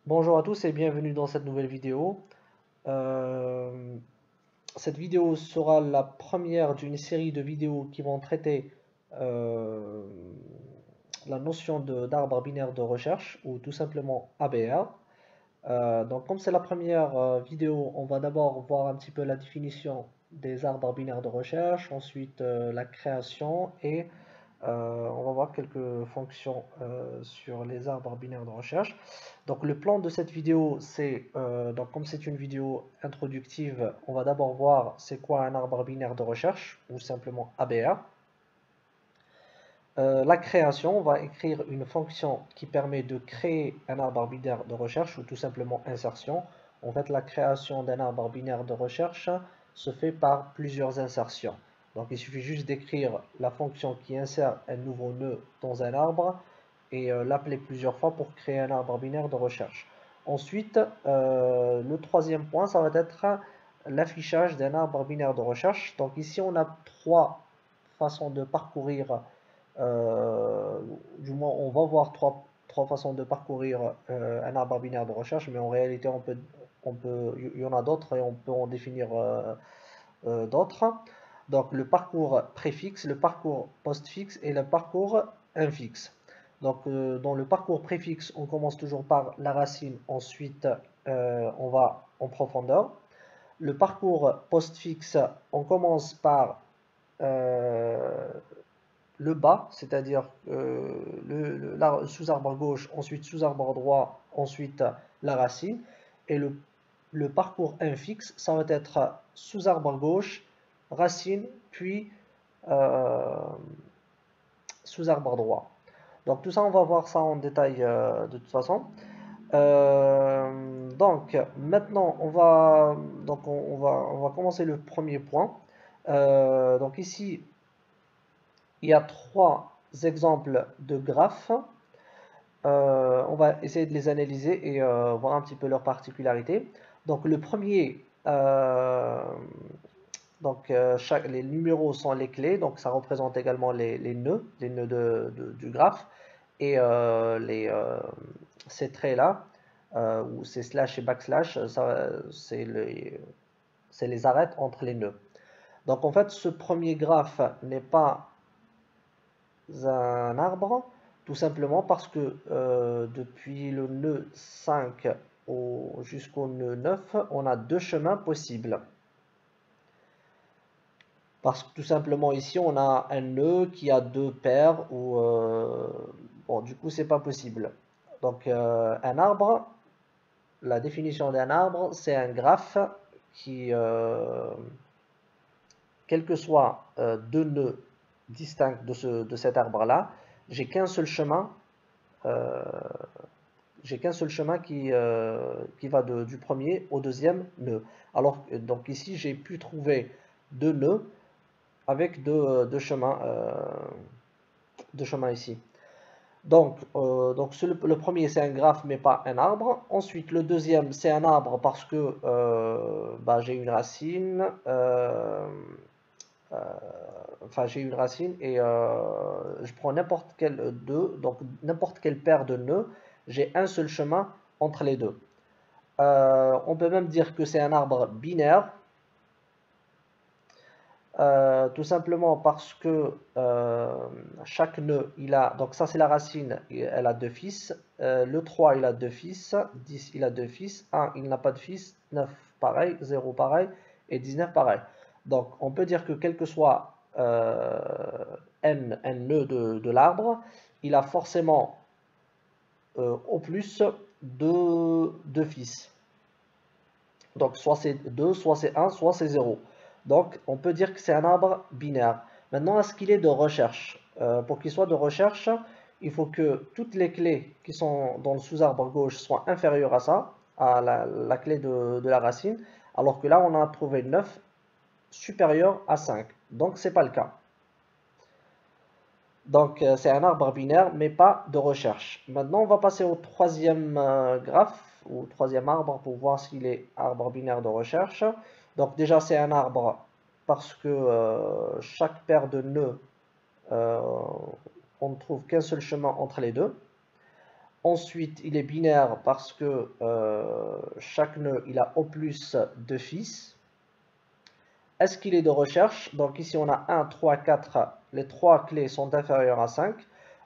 Bonjour à tous et bienvenue dans cette nouvelle vidéo. Euh, Cette vidéo sera la première d'une série de vidéos qui vont traiter euh, la notion d'arbre binaire de recherche ou tout simplement ABR. Donc comme c'est la première vidéo, on va d'abord voir un petit peu la définition des arbres binaires de recherche, ensuite la création et on va voir quelques fonctions sur les arbres binaires de recherche. Donc le plan de cette vidéo, c'est donc comme c'est une vidéo introductive, on va d'abord voir c'est quoi un arbre binaire de recherche ou simplement ABR. La création, on va écrire une fonction qui permet de créer un arbre binaire de recherche ou tout simplement insertion. En fait, la création d'un arbre binaire de recherche se fait par plusieurs insertions. Donc, il suffit juste d'écrire la fonction qui insère un nouveau nœud dans un arbre et l'appeler plusieurs fois pour créer un arbre binaire de recherche. Ensuite, le troisième point, ça va être l'affichage d'un arbre binaire de recherche. Donc ici, on a trois façons de parcourir du moins, on va voir trois façons de parcourir un arbre binaire de recherche, mais en réalité, il y en a d'autres et on peut en définir d'autres. Donc, le parcours préfixe, le parcours postfixe et le parcours infixe. Donc, dans le parcours préfixe, on commence toujours par la racine, ensuite on va en profondeur. Le parcours postfixe, on commence par euh, le bas, c'est-à-dire sous-arbre gauche, ensuite sous-arbre droit, ensuite la racine. Et le parcours infixe, ça va être sous-arbre gauche, racine, puis euh, sous-arbre droit. Donc tout ça, on va voir ça en détail de toute façon. Donc maintenant, on va commencer le premier point. Donc ici, il y a trois exemples de graphes. On va essayer de les analyser et voir un petit peu leurs particularités. Donc le premier, les numéros sont les clés, donc ça représente également les nœuds du graphe. Et ces traits-là, ou ces slash et backslash, c'est les arêtes entre les nœuds. Donc en fait, ce premier graphe n'est pas un arbre, tout simplement parce que depuis le nœud 5 jusqu'au nœud 9, on a deux chemins possibles. Parce que tout simplement ici, on a un nœud qui a deux paires, ou bon, du coup, c'est pas possible. Donc, un arbre, la définition d'un arbre, c'est un graphe qui, quels que soient deux nœuds distincts de cet arbre-là, j'ai qu'un seul chemin euh, j'ai qu'un seul chemin qui va du premier au deuxième nœud. Alors, donc ici, j'ai pu trouver deux nœuds avec deux chemins ici. Donc le premier, c'est un graphe, mais pas un arbre. Ensuite, le deuxième, c'est un arbre parce que bah, j'ai une racine. Euh, enfin, j'ai une racine et je prends n'importe quel deux, donc n'importe quelle paire de nœuds. J'ai un seul chemin entre les deux. On peut même dire que c'est un arbre binaire, tout simplement parce que chaque nœud, donc ça c'est la racine, elle a deux fils, le 3 il a deux fils, 10 il a deux fils, 1 il n'a pas de fils, 9 pareil, 0 pareil, et 19 pareil. Donc on peut dire que quel que soit n, nœud de l'arbre, il a forcément au plus deux fils. Donc soit c'est 2, soit c'est 1, soit c'est 0. Donc on peut dire que c'est un arbre binaire. Maintenant, est-ce qu'il est de recherche? Pour qu'il soit de recherche, il faut que toutes les clés qui sont dans le sous-arbre gauche soient inférieures à ça, à la clé de la racine, alors que là on a trouvé 9 supérieur à 5. Donc c'est pas le cas. Donc c'est un arbre binaire, mais pas de recherche. Maintenant, on va passer au troisième graphe, ou troisième arbre, pour voir s'il est arbre binaire de recherche. Donc déjà, c'est un arbre parce que chaque paire de nœuds, euh, on ne trouve qu'un seul chemin entre les deux. Ensuite, il est binaire parce que chaque nœud, il a au plus 2 fils. Est-ce qu'il est de recherche? Donc ici, on a 1, 3, 4. Les 3 clés sont inférieures à 5.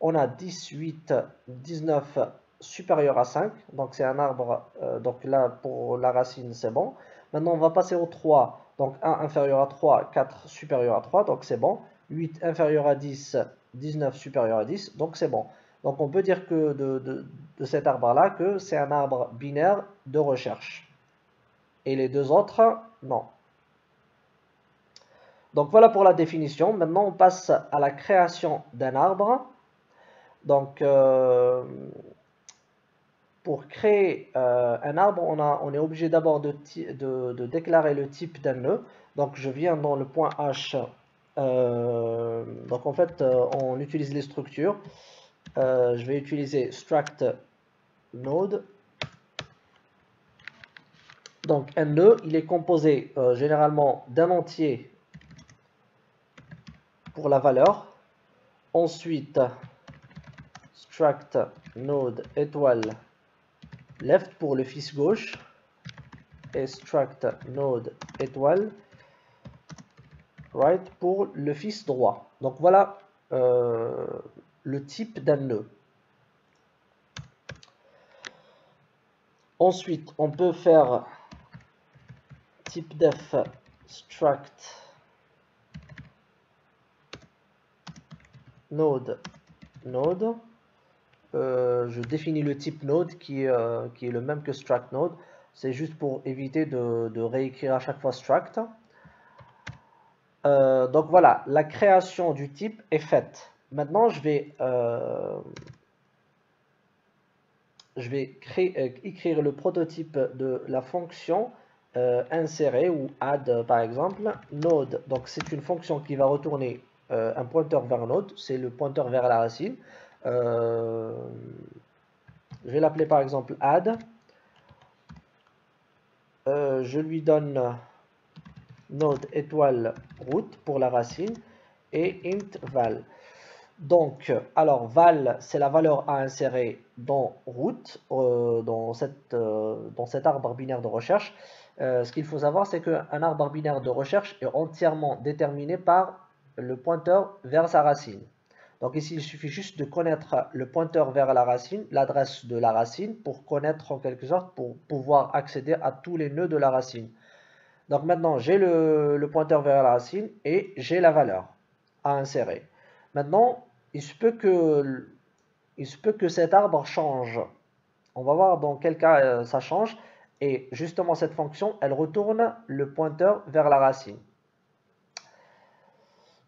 On a 10, 8, 19 supérieur à 5. Donc c'est un arbre. Donc là, pour la racine, c'est bon. Maintenant, on va passer au 3. Donc 1 inférieur à 3, 4 supérieur à 3. Donc c'est bon. 8 inférieur à 10, 19 supérieur à 10. Donc c'est bon. Donc on peut dire que de cet arbre-là, que c'est un arbre binaire de recherche. Et les deux autres, non. Donc voilà pour la définition. Maintenant, on passe à la création d'un arbre. Donc, pour créer un arbre, on est obligé d'abord de déclarer le type d'un nœud. Donc, je viens dans le point H. Donc, en fait, on utilise les structures. Je vais utiliser struct node. Donc, un nœud, il est composé généralement d'un entier pour la valeur. Ensuite, struct node étoile left pour le fils gauche et struct node étoile right pour le fils droit. Donc voilà le type d'un nœud. Ensuite, on peut faire type def struct node. Je définis le type node qui est le même que struct node. C'est juste pour éviter de réécrire à chaque fois struct. Donc voilà, la création du type est faite. Maintenant, je vais écrire le prototype de la fonction insérer ou add par exemple. Node, donc c'est une fonction qui va retourner un pointeur vers node, c'est le pointeur vers la racine. Je vais l'appeler par exemple add. Je lui donne node étoile root pour la racine et int val. Donc, alors val, c'est la valeur à insérer dans root, dans cet arbre binaire de recherche. Ce qu'il faut savoir, c'est qu'un arbre binaire de recherche est entièrement déterminé par le pointeur vers sa racine. Donc ici, il suffit juste de connaître le pointeur vers la racine, l'adresse de la racine, pour connaître en quelque sorte, pour pouvoir accéder à tous les nœuds de la racine. Donc maintenant, j'ai le pointeur vers la racine et j'ai la valeur à insérer. Maintenant, il se peut que cet arbre change. On va voir dans quel cas ça change. Et justement, cette fonction, elle retourne le pointeur vers la racine.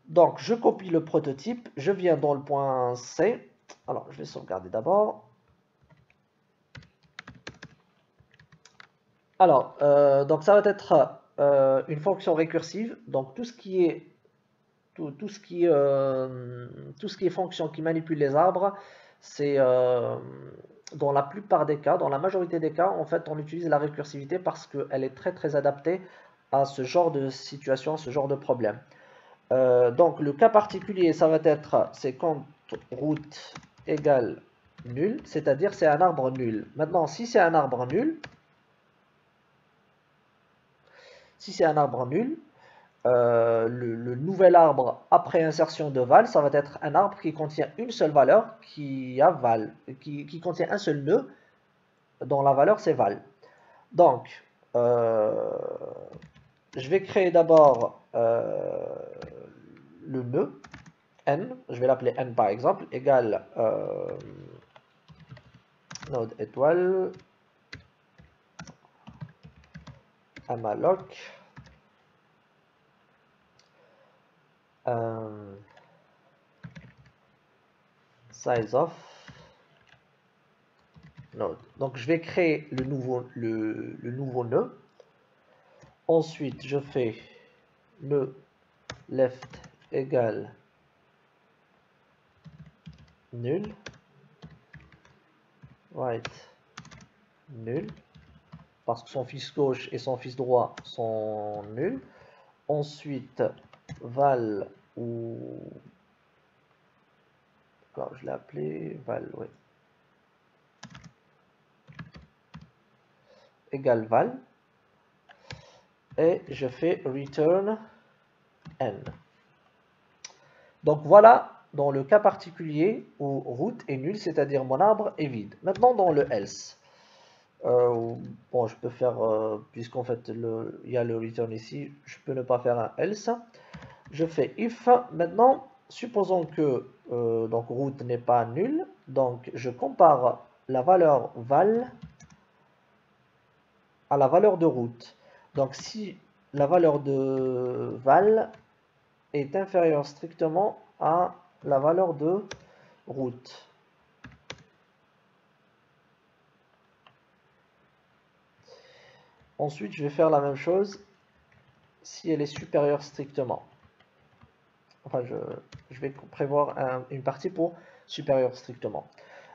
Donc, je copie le prototype. Je viens dans le point C. Alors, je vais sauvegarder d'abord. Alors, donc ça va être une fonction récursive. Donc, tout ce qui est fonction qui manipule les arbres, c'est dans la plupart des cas, dans la majorité des cas, en fait, on utilise la récursivité parce qu'elle est très très adaptée à ce genre de situation, à ce genre de problème. Donc le cas particulier, ça va être, c'est quand root égale nul, c'est-à-dire c'est un arbre nul. Maintenant, si c'est un arbre nul, le nouvel arbre après insertion de val, ça va être un arbre qui contient une seule valeur, qui contient un seul nœud, dont la valeur c'est val. Donc, je vais créer d'abord le nœud, n, je vais l'appeler n par exemple, égale node étoile, amalloc, size of node. Donc je vais créer le nouveau nœud. Ensuite je fais nœud left égale nul, right nul, parce que son fils gauche et son fils droit sont nuls. Ensuite val alors je l'ai appelé val, oui. égale val. Et je fais return n. Donc voilà dans le cas particulier où root est nul, c'est-à-dire mon arbre est vide. Maintenant dans le else. Bon, je peux faire, puisqu'en fait il y a le return ici, je peux ne pas faire un else. Je fais if. Maintenant, supposons que donc root n'est pas nul, donc je compare la valeur val à la valeur de root. Donc si la valeur de val est inférieure strictement à la valeur de root. Ensuite, je vais faire la même chose si elle est supérieure strictement. Enfin, je vais prévoir une partie pour supérieure strictement.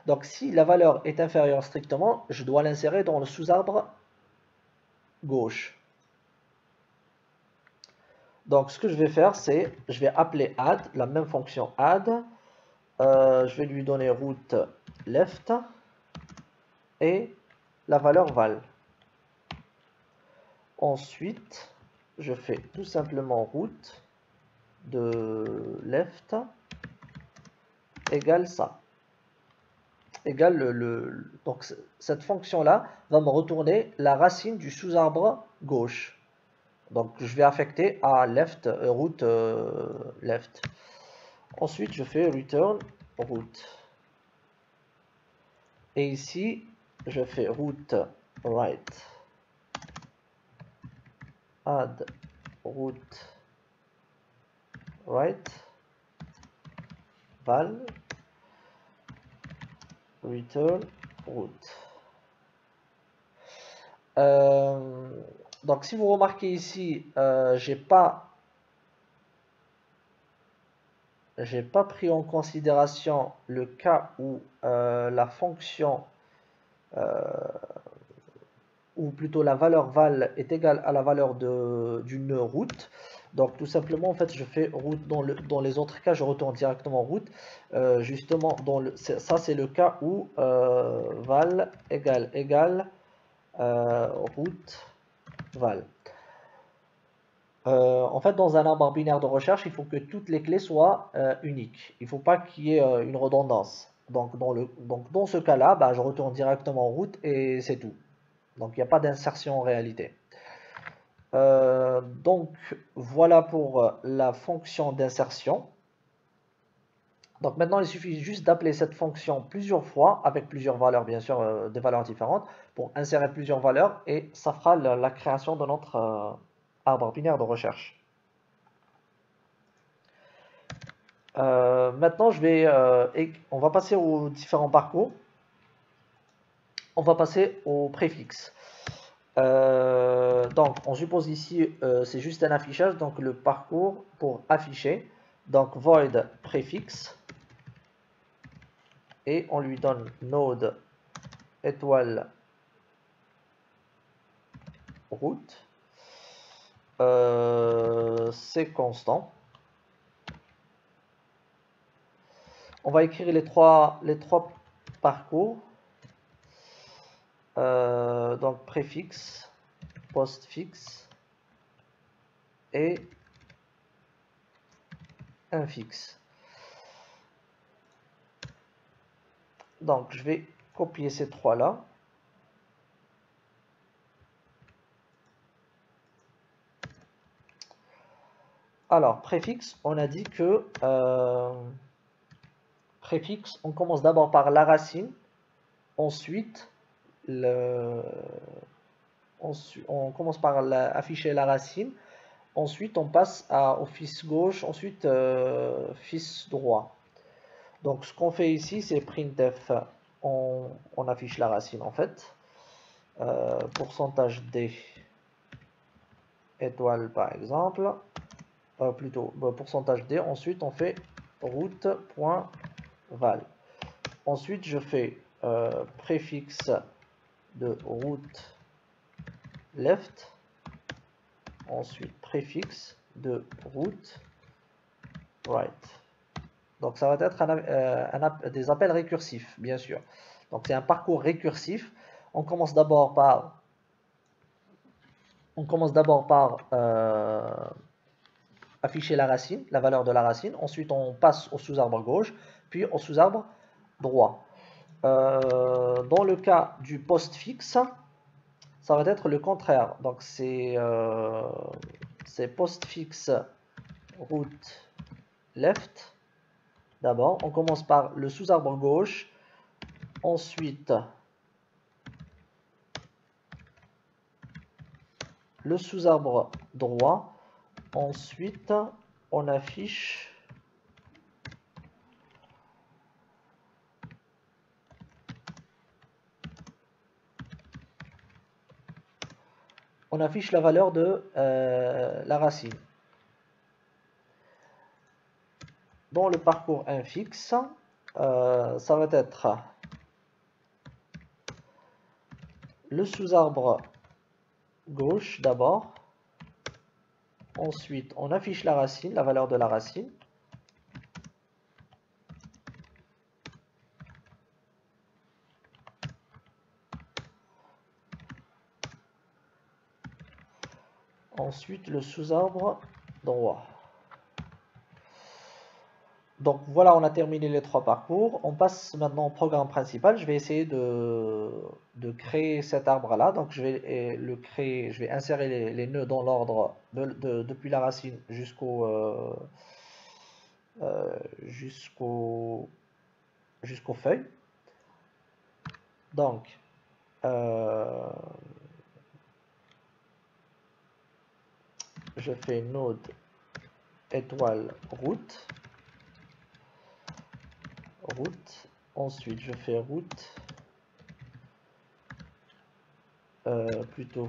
Donc, si la valeur est inférieure strictement, je dois l'insérer dans le sous-arbre gauche. Donc, ce que je vais faire, c'est, je vais appeler add, la même fonction add. Je vais lui donner root left et la valeur val. Ensuite, je fais tout simplement root de left égale ça. Égale donc cette fonction-là va me retourner la racine du sous-arbre gauche. Donc je vais affecter à left, root left. Ensuite, je fais return root. Et ici, je fais root right. Add root right val return root. Donc si vous remarquez ici, j'ai pas pris en considération le cas où la fonction ou plutôt la valeur val est égale à la valeur d'une route. Donc tout simplement, en fait, je fais route dans les autres cas, je retourne directement route. Justement, ça c'est le cas où val égale route val. En fait, dans un arbre binaire de recherche, il faut que toutes les clés soient uniques. Il ne faut pas qu'il y ait une redondance. Donc dans ce cas-là, bah, je retourne directement route et c'est tout. Donc il n'y a pas d'insertion en réalité. Donc voilà pour la fonction d'insertion. Donc maintenant il suffit juste d'appeler cette fonction plusieurs fois avec plusieurs valeurs, bien sûr des valeurs différentes, pour insérer plusieurs valeurs et ça fera la création de notre arbre binaire de recherche. Maintenant on va passer aux différents parcours. On va passer au préfixe. Donc on suppose ici c'est juste un affichage, donc le parcours pour afficher, donc void préfixe et on lui donne node étoile route, c'est constant. On va écrire les trois parcours. Donc préfixe, postfixe et infixe. Donc je vais copier ces trois là. Alors préfixe, on a dit que préfixe, on commence d'abord par la racine, ensuite on commence par afficher la racine, ensuite on passe au fils gauche, ensuite fils droit. Donc ce qu'on fait ici c'est printf, on affiche la racine en fait, pourcentage d étoile par exemple, plutôt pourcentage d, ensuite on fait route.val. Ensuite je fais préfixe de route left, ensuite préfixe de route right. Donc ça va être des appels récursifs, bien sûr. Donc c'est un parcours récursif. On commence d'abord par On commence d'abord par afficher la racine, la valeur de la racine. Ensuite, on passe au sous-arbre gauche, puis au sous-arbre droit. Dans le cas du postfixe, ça va être le contraire. Donc, c'est postfixe root left. D'abord, on commence par le sous-arbre gauche. Ensuite, le sous-arbre droit. Ensuite, on affiche la valeur de la racine. Dans le parcours infixe, ça va être le sous-arbre gauche d'abord. Ensuite, on affiche la racine, la valeur de la racine. Ensuite, le sous-arbre droit. Donc voilà, on a terminé les trois parcours. On passe maintenant au programme principal. Je vais essayer de créer cet arbre-là. Donc je vais le créer, je vais insérer les nœuds dans l'ordre depuis la racine jusqu'aux feuilles. Donc je fais node étoile route. Ensuite je fais route plutôt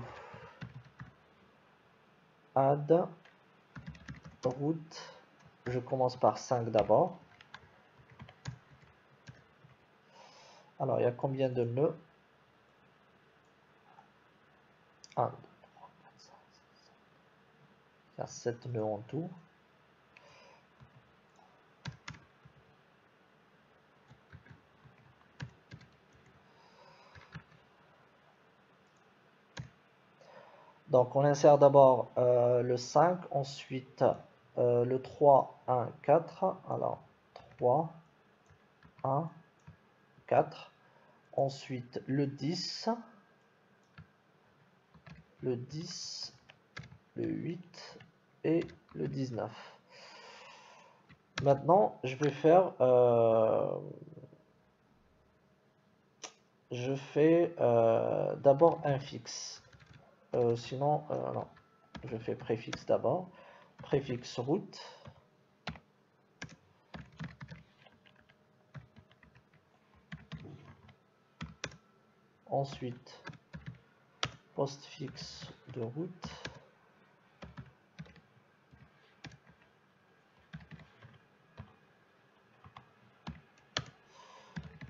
add route. Je commence par 5 d'abord. Alors il y a combien de nœuds? 1, 2, 3, 4, 5, 6, 7. Il y a 7 nœuds en tout. Donc on insère d'abord le 5, ensuite le 3, 1, 4. Alors 3, 1, 4. Ensuite le 10, le 10, le 8 et le 19. Maintenant je vais faire d'abord un fixe. Sinon, non, je fais préfixe d'abord. Préfixe route. Ensuite, postfixe de route.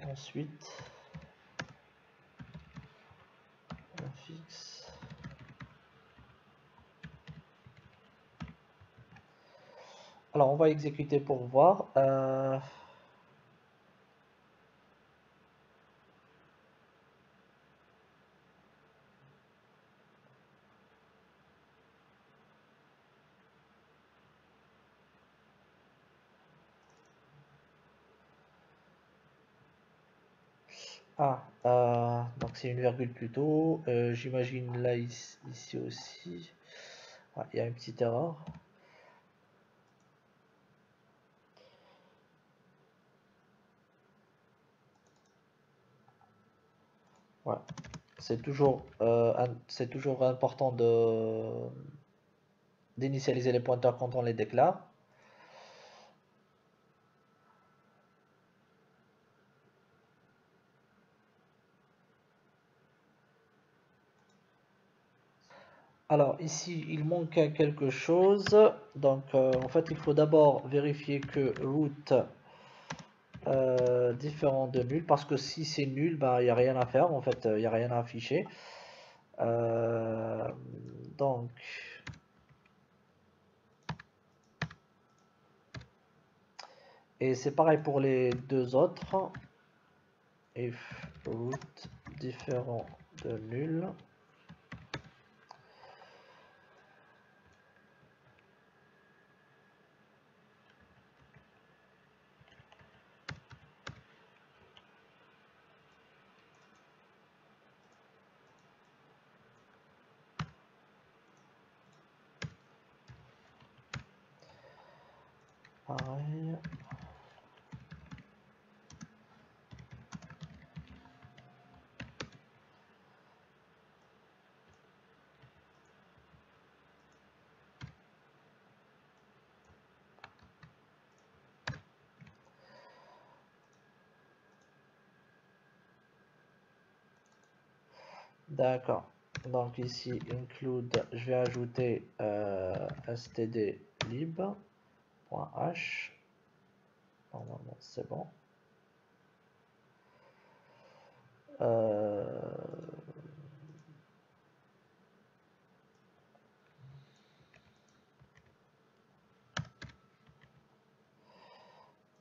Ensuite, un fixe. Alors, on va exécuter pour voir. Donc c'est une virgule plutôt. J'imagine là, ici aussi. Ah, il y a une petite erreur. Ouais. C'est toujours important d'initialiser les pointeurs quand on les déclare. Alors ici il manque quelque chose, donc en fait il faut d'abord vérifier que route différent de nul, parce que si c'est nul, bah, il n'y a rien à faire, en fait il n'y a rien à afficher. Donc et c'est pareil pour les deux autres. If route différent de nul. pareil. D'accord. Donc ici, include, je vais ajouter stdlib.h. Normalement, c'est bon.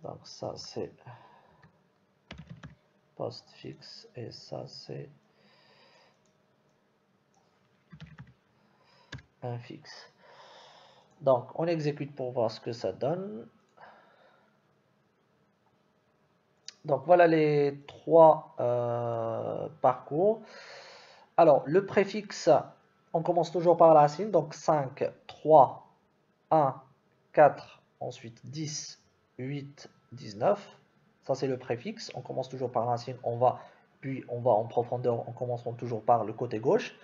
Donc ça, c'est postfix et ça, c'est un fixe. Donc, on exécute pour voir ce que ça donne. Donc, voilà les trois parcours. Alors, le préfixe, on commence toujours par la racine. Donc, 5, 3, 1, 4, ensuite 10, 8, 19. Ça, c'est le préfixe. On commence toujours par la racine. Puis on va en profondeur en commençant toujours par le côté gauche.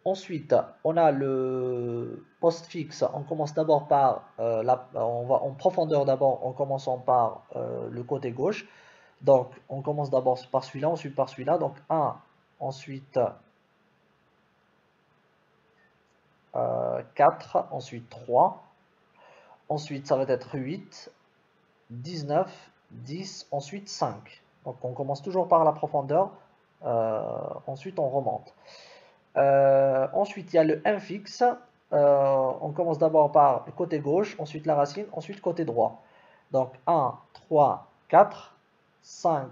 Ensuite, on a le postfixe. On commence d'abord par on va en profondeur d'abord en commençant par le côté gauche. Donc, on commence d'abord par celui-là, ensuite par celui-là. Donc, 1, ensuite 4, ensuite 3. Ensuite, ça va être 8, 19, 10, ensuite 5. Donc, on commence toujours par la profondeur. Ensuite, on remonte. Ensuite, il y a le infixe. On commence d'abord par le côté gauche, ensuite la racine, ensuite côté droit. Donc 1, 3, 4, 5,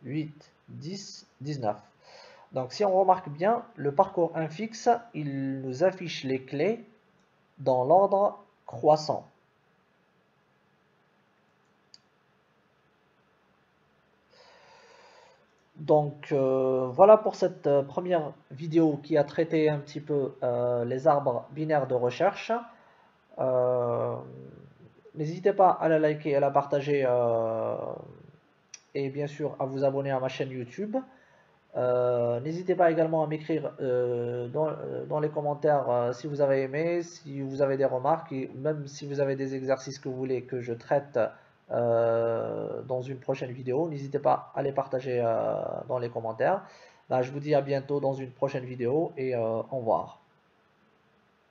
8, 10, 19. Donc si on remarque bien, le parcours infixe, il nous affiche les clés dans l'ordre croissant. Donc voilà pour cette première vidéo qui a traité un petit peu les arbres binaires de recherche. N'hésitez pas à la liker, à la partager et bien sûr à vous abonner à ma chaîne YouTube. N'hésitez pas également à m'écrire dans les commentaires si vous avez aimé, si vous avez des remarques et même si vous avez des exercices que vous voulez que je traite dans une prochaine vidéo. N'hésitez pas à les partager dans les commentaires. Ben, je vous dis à bientôt dans une prochaine vidéo et au revoir.